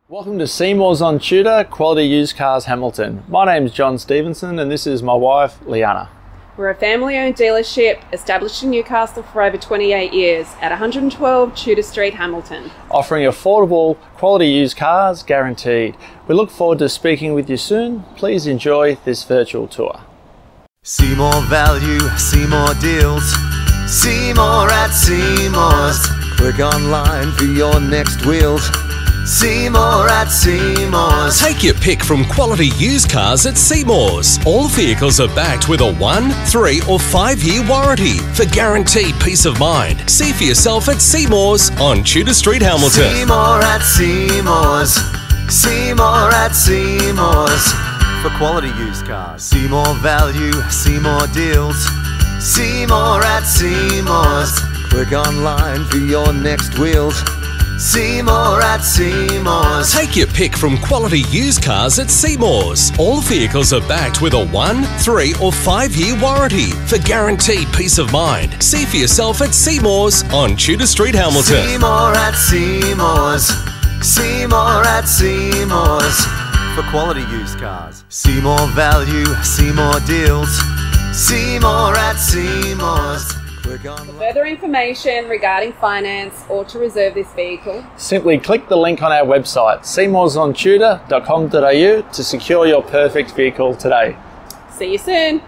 Welcome to Seymour's on Tudor, Quality Used Cars Hamilton. My name's John Stevenson and this is my wife, Leanna. We're a family-owned dealership established in Newcastle for over 28 years at 112 Tudor Street, Hamilton. Offering affordable, quality used cars guaranteed. We look forward to speaking with you soon. Please enjoy this virtual tour. See more value, see more deals. See more at Seymour's. Click online for your next wheels. See more at Seymour's. Take your pick from quality used cars at Seymour's. All vehicles are backed with a 1, 3 or 5-year warranty for guaranteed peace of mind. See for yourself at Seymour's on Tudor Street, Hamilton. See more at Seymour's. See more at Seymour's. For quality used cars. See more value, see more deals. See more at Seymour's. Click online for your next wheels. See more at Seymour's. Take your pick from quality used cars at Seymour's. All vehicles are backed with a 1, 3 or 5-year warranty for guaranteed peace of mind. See for yourself at Seymour's on Tudor Street, Hamilton. See more at Seymour's. See more at Seymour's. For quality used cars. See more value, see more deals. See more at Seymour's. For further information regarding finance or to reserve this vehicle, Simply click the link on our website, seymoursontudor.com.au, to secure your perfect vehicle today. see you soon.